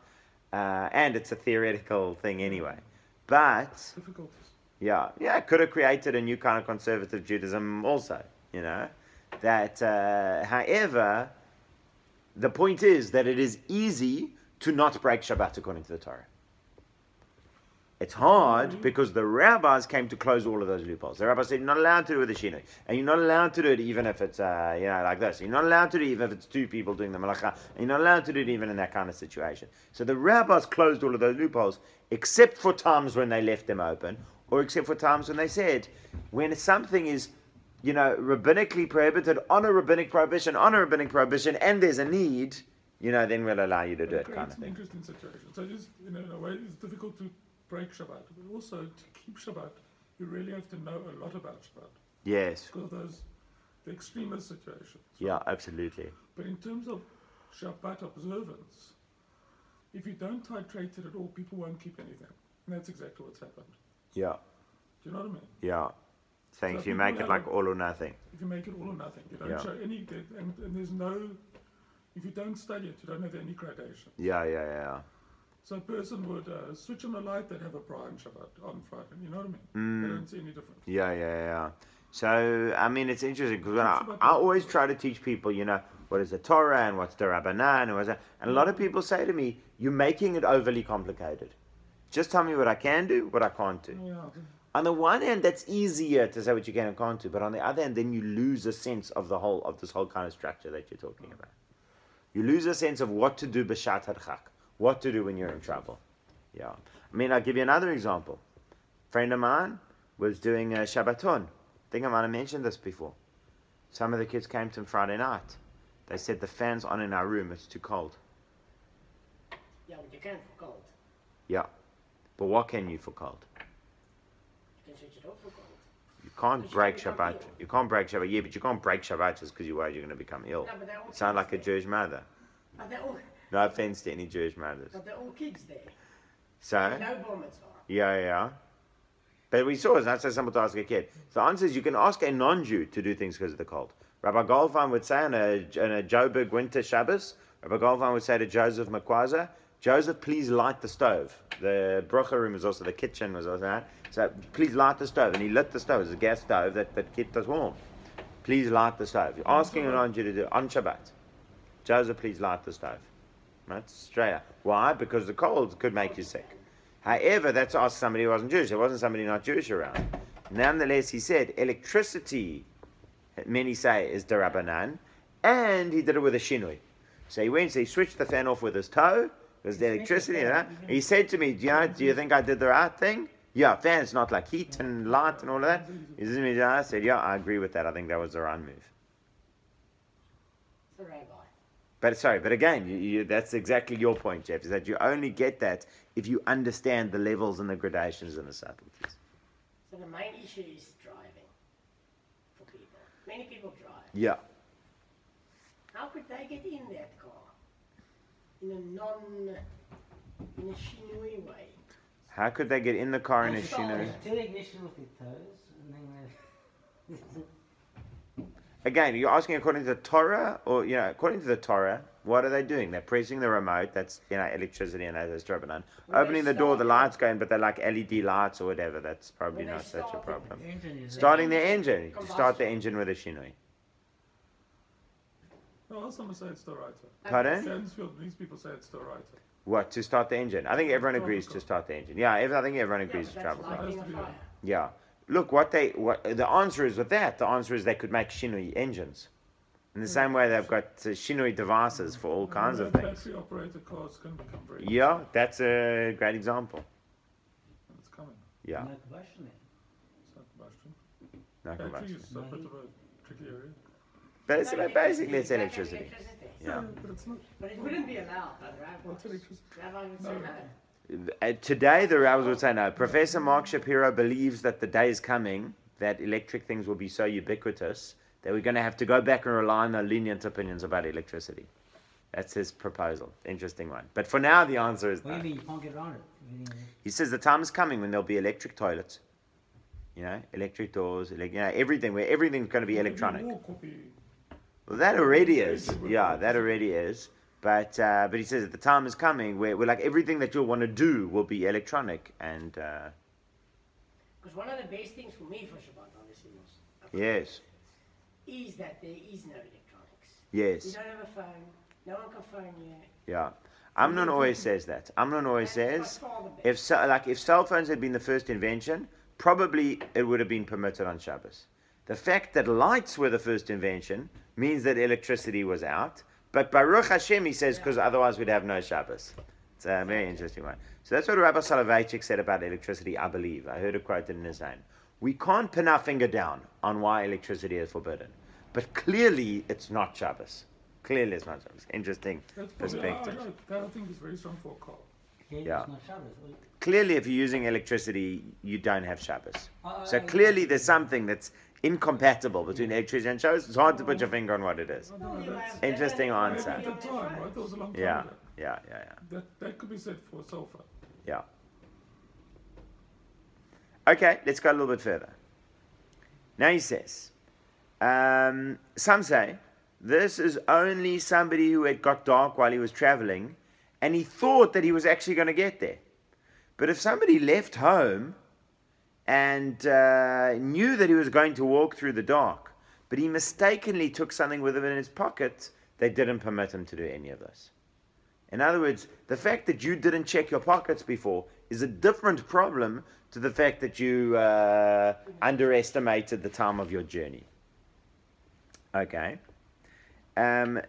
And it's a theoretical thing anyway. But difficulties. Yeah, it could have created a new kind of conservative Judaism also, That, however, the point is that it is easy to not break Shabbat according to the Torah. It's hard because the rabbis came to close all of those loopholes. The rabbis said you're not allowed to do it with a shinui, and you're not allowed to do it even if it's like this. You're not allowed to do it even if it's two people doing the malacha, and you're not allowed to do it even in that kind of situation. So the rabbis closed all of those loopholes, except for times when they left them open, or except for times when they said when something is, rabbinically prohibited on a rabbinic prohibition, and there's a need, then we'll allow you to do it, kind of thing. It's an interesting situation. So it is, in a way, it's difficult to break Shabbat, but also to keep Shabbat, you really have to know a lot about Shabbat. Yes. Because of the extremist situations. Yeah, absolutely. But in terms of Shabbat observance, if you don't titrate it at all, people won't keep anything. And that's exactly what's happened. Yeah. Do you know what I mean? Yeah. Saying So if you people make it like all or nothing. If you make it all or nothing, you don't show any, and there's no, if you don't study it, you don't have any gradation. Yeah. So a person would switch on a light, they'd have a prayer on Shabbat on Friday. You know what I mean? They don't see any difference. Yeah. So, it's interesting because I always try to teach people, what is the Torah and what's the Rabbanan and what's that. And a lot of people say to me, you're making it overly complicated. Just tell me what I can do, what I can't do. Yeah. On the one hand, that's easier to say what you can and can't do. But on the other hand, then you lose a sense of this whole kind of structure that you're talking about. You lose a sense of what to do b'shat hadchak. What to do when you're in trouble. Yeah. I'll give you another example. A friend of mine was doing a Shabbaton. I think I might have mentioned this before. Some of the kids came to him Friday night. They said the fan's on in our room, it's too cold. Yeah, but you can for cold. Yeah. But what can you for cold? You can switch it off for cold. You can't But you break can become Shabbat. ill. You can't break Shabbat. Yeah, but you can't break Shabbat just because you're worried you're going to become ill. No, but they're all Sound like kids a Jewish mother. But they're all, No offense to any Jewish mothers. but they're all kids there. So? No bar mitzvah. Yeah. But we saw it's not so simple to ask a kid. The answer is you can ask a non-Jew to do things because of the cold. Rabbi Goldfein would say on a Joburg winter Shabbos, Rabbi Goldfein would say to Joseph Makwaza, Joseph, please light the stove. The Brura room was also, the kitchen was also that. So please light the stove. And he lit the stove. It was a gas stove that kept us warm. Please light the stove. You're asking Elijah to do it on Shabbat. Joseph, please light the stove. Right? Straight up. Why? Because the cold could make you sick. However, that's asked somebody who wasn't Jewish. There wasn't somebody not Jewish around. Nonetheless, he said electricity, many say, is derabanan, and he did it with a shinui. So he went, so he switched the fan off with his toe, because the electricity, and he said to me, do you think I did the right thing? Yeah, fan, it's not like heat and light and all of that. He said to me, I said, yeah, I agree with that. I think that was the right move. It's a rabbi. But again, that's exactly your point, Jeff, is that you only get that if you understand the levels and the gradations and the subtleties. So the main issue is driving for people. Many people drive. Yeah. How could they get in that car? In a shinui way? How could they get in the car in a shinui? Till ignition with their toes, and then Again, you're asking according to the Torah, or according to the Torah, what are they doing? They're pressing the remote. That's electricity and that's Rabbanan. Opening the door, the lights go in, but they're like LED lights or whatever. That's probably not such a problem. Starting the engine, you start the engine with a shinui. No, I'll say it's the writer. Pardon? Stansfield, these people say it's the writer. What, to start the engine? I think everyone agrees to start the engine. Yeah, I think everyone agrees to travel. Lighting a fire. Yeah. Look, what the answer is with that, the answer is they could make shinui engines. In the same way they've got shinui devices for all kinds of things. Battery operated cars can become very Yeah, that's a great example. It's coming. Yeah. no combustion then. It's not combustion. No Battery combustion. is a bit of a tricky area. But it's, No, basically it's back electricity. Yeah. But it's not. But it wouldn't be allowed by the rabbis. What's electricity? Rabbi would say No. no. Today, the rabbis would say no. Professor Mark Shapiro believes that the day is coming that electric things will be so ubiquitous that we're going to have to go back and rely on the lenient opinions about electricity. That's his proposal. Interesting one. But for now, the answer is What do no. you mean you can't get around it? He says the time is coming when there'll be electric toilets, electric doors, everything, where everything's going to be electronic. Walk will be Well, that already is. Yeah, that already is. But he says that the time is coming where like everything that you'll want to do will be electronic and Because one of the best things for me for Shabbat, obviously, yes, is that there is no electronics. yes, You don't have a phone. No one can phone you. yeah. Amnon always says that. Amnon always And says by far the best. if cell phones had been the first invention, probably it would have been permitted on Shabbos. The fact that lights were the first invention means that electricity was out. But Baruch Hashem, he says, because otherwise we'd have no Shabbos. It's a very interesting one. So that's what Rabbi Soloveitchik said about electricity, I believe. I heard it quoted in his name. We can't pin our finger down on why electricity is forbidden. But clearly it's not Shabbos. Clearly it's not Shabbos. Interesting That's probably, perspective. that I think is very strong for a car. Yeah. It's not Shabbos. Clearly if you're using electricity, you don't have Shabbos. Oh, So clearly there's something that's incompatible between electricity and Shabbos. It's hard to put your finger on what it is. I don't know, that's Interesting maybe answer. at the time, right? That was a long time Yeah, ago. yeah. That could be said for a cell phone. Yeah. Okay, let's go a little bit further. Now he says, some say this is only somebody who had got dark while he was traveling and he thought that he was actually going to get there. But if somebody left home and knew that he was going to walk through the dark, but he mistakenly took something with him in his pocket, they didn't permit him to do any of this. In other words, the fact that you didn't check your pockets before is a different problem to the fact that you underestimated the time of your journey. Okay. Let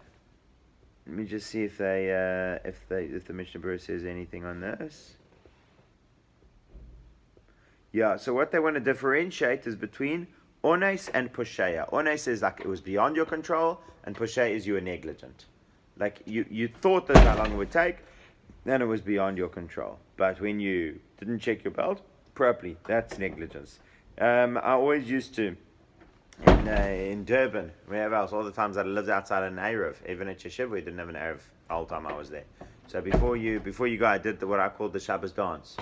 me just see if the Mishnah Brura says anything on this. Yeah, so what they want to differentiate is between ones and posheya. Ones is like it was beyond your control, and posheya is you were negligent. Like you thought that's how long it would take, then it was beyond your control. But when you didn't check your belt properly, that's negligence. I always used to, in Durban, wherever else, all the times I lived outside an Erev, even at Yeshiva, we didn't have an Erev the whole time I was there. So before you go, I did what I called the Shabbos dance.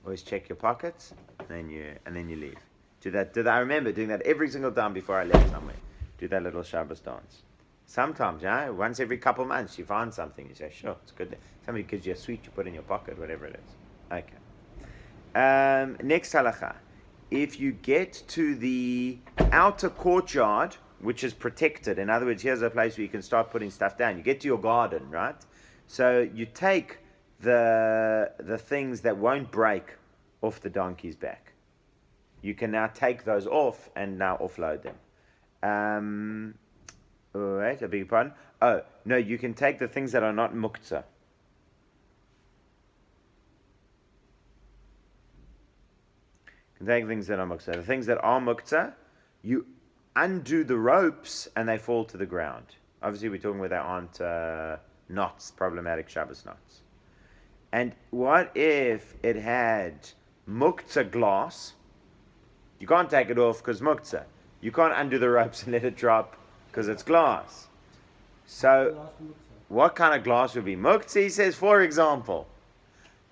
Always check your pockets, and then you leave. Do that. I remember doing that every single time before I left somewhere. Do that little Shabbos dance. Sometimes, once every couple months you find something. You say, sure, it's good. Somebody gives you a sweet you put in your pocket, whatever it is. Okay. Next halakha. If you get to the outer courtyard, which is protected, in other words, here's a place where you can start putting stuff down. You get to your garden, right? So you take the things that won't break off the donkey's back. You can now take those off and now offload them. Wait, I beg your pardon. Oh, no, you can take the things that are not muktzah. You can take things that are muktzah. The things that are muktzah, you undo the ropes and they fall to the ground. Obviously, we're talking where there aren't knots, problematic Shabbos knots. And what if it had muktzah glass? You can't take it off because muktzah. You can't undo the ropes and let it drop because it's glass. So, what kind of glass would be muktzah? He says, for example,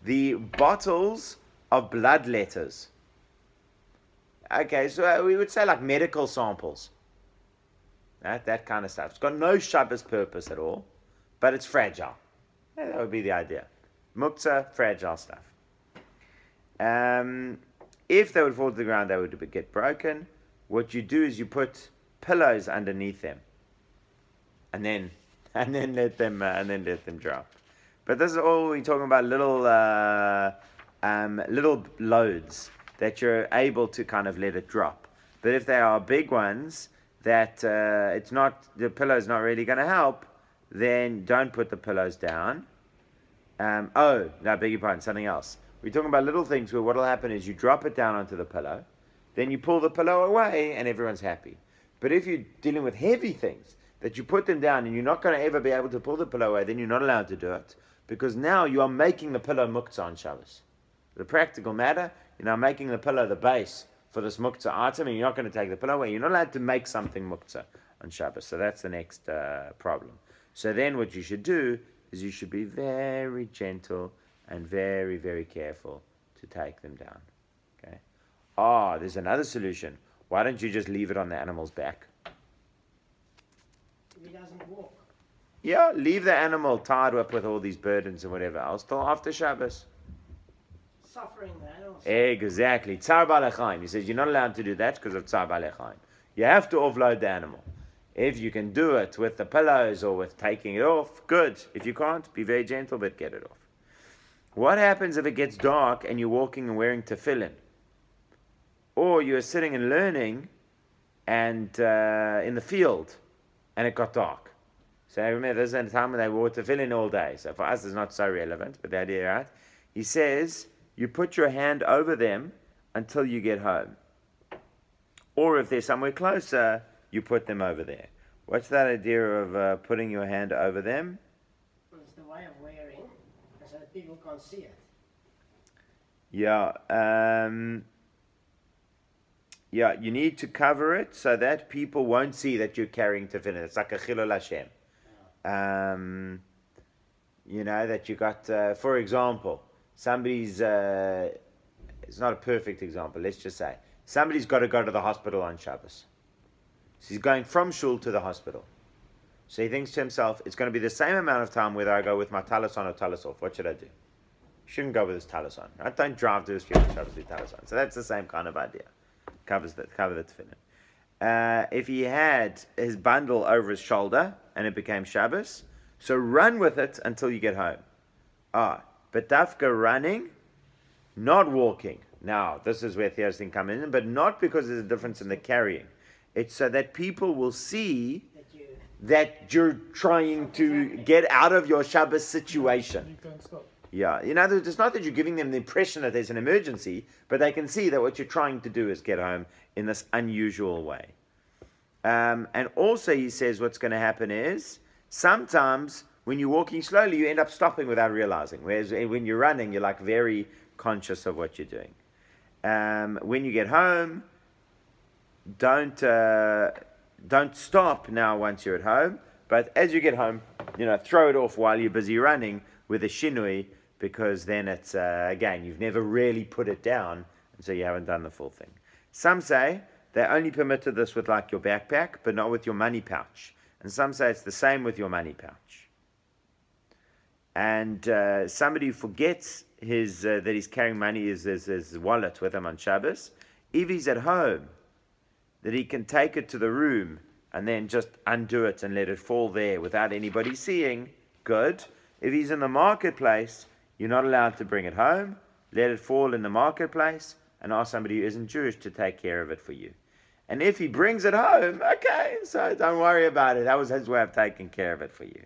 the bottles of blood letters. Okay, so we would say like medical samples. That kind of stuff. It's got no Shabbos purpose at all, but it's fragile. Yeah, that would be the idea. Muktzah, fragile stuff. If they would fall to the ground, they would get broken. What you do is you put pillows underneath them, and then let them drop. But this is all we're talking about, little loads that you're able to kind of let it drop. But if they are big ones that the pillow's not really going to help, then don't put the pillows down. No, beg your pardon, something else. We're talking about little things where what will happen is you drop it down onto the pillow, then you pull the pillow away and everyone's happy. But if you're dealing with heavy things, that you put them down and you're not going to ever be able to pull the pillow away, then you're not allowed to do it, because now you are making the pillow muktzah on Shabbos. The practical matter, you're now making the pillow the base for this muktzah item, and you're not going to take the pillow away. You're not allowed to make something muktzah on Shabbos. So that's the next problem. So then what you should do is you should be very gentle and very, very careful to take them down. Okay. There's another solution. Why don't you just leave it on the animal's back? He doesn't walk. Yeah, leave the animal tied up with all these burdens and whatever else till after Shabbos. Suffering the animals. Exactly. Tzar Balechaim. He says you're not allowed to do that because of Tzar Balechaim. You have to offload the animal. If you can do it with the pillows or with taking it off, good. If you can't, be very gentle, but get it off. What happens if it gets dark and you're walking and wearing tefillin? Or you're sitting and learning and in the field and it got dark. So I remember this is the time when they wore tefillin all day. So for us it's not so relevant, but the idea, right? He says you put your hand over them until you get home. Or if they're somewhere closer, you put them over there. What's that idea of putting your hand over them? It's the way of wearing, so that people can't see it. Yeah. You need to cover it so that people won't see that you're carrying tefillin. It's like a chilul Hashem. That you got, for example, somebody's, it's not a perfect example, let's just say, somebody's got to go to the hospital on Shabbos. So he's going from shul to the hospital. So he thinks to himself, it's going to be the same amount of time whether I go with my talis on or talis off. What should I do? Shouldn't go with his talis on. Right? Don't drive to the street on Shabbos with talis on. So that's the same kind of idea. Cover the tefillin. If he had his bundle over his shoulder and it became Shabbos, so run with it until you get home. But dafka running, not walking. Now, this is where Theo's thing comes in, but not because there's a difference in the carrying. It's so that people will see that you're trying to get out of your Shabbos situation. You can't stop. Yeah, it's not that you're giving them the impression that there's an emergency, but they can see that what you're trying to do is get home in this unusual way. And also he says what's going to happen is, sometimes when you're walking slowly, you end up stopping without realizing. Whereas when you're running, you're like very conscious of what you're doing. When you get home, don't stop now once you're at home. But as you get home, throw it off while you're busy running with a shinui, because then it's, again, you've never really put it down, and so you haven't done the full thing. Some say they only permitted this with like your backpack, but not with your money pouch. And some say it's the same with your money pouch. And somebody who forgets that he's carrying money, his wallet with him on Shabbos, if he's at home, that he can take it to the room and then just undo it and let it fall there without anybody seeing, good. If he's in the marketplace, you're not allowed to bring it home. Let it fall in the marketplace and ask somebody who isn't Jewish to take care of it for you. And if he brings it home, okay, so don't worry about it. That was his way of taking care of it for you.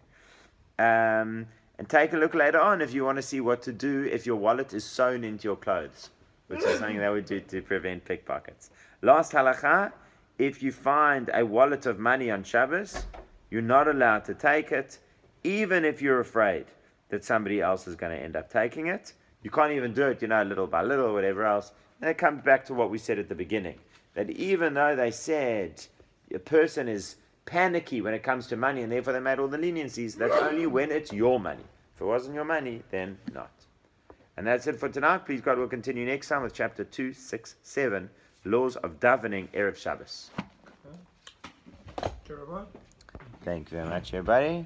And take a look later on if you want to see what to do if your wallet is sewn into your clothes, which is something that we do to prevent pickpockets. Last halacha, if you find a wallet of money on Shabbos, you're not allowed to take it, even if you're afraid that somebody else is going to end up taking it. You can't even do it, little by little or whatever else. And it comes back to what we said at the beginning, that even though they said a person is panicky when it comes to money and therefore they made all the leniencies, that's only when it's your money. If it wasn't your money, then not. And that's it for tonight. Please God, we'll continue next time with chapter 267, Laws of Davening Erev Shabbos. Jeremiah? Thank you very much, everybody.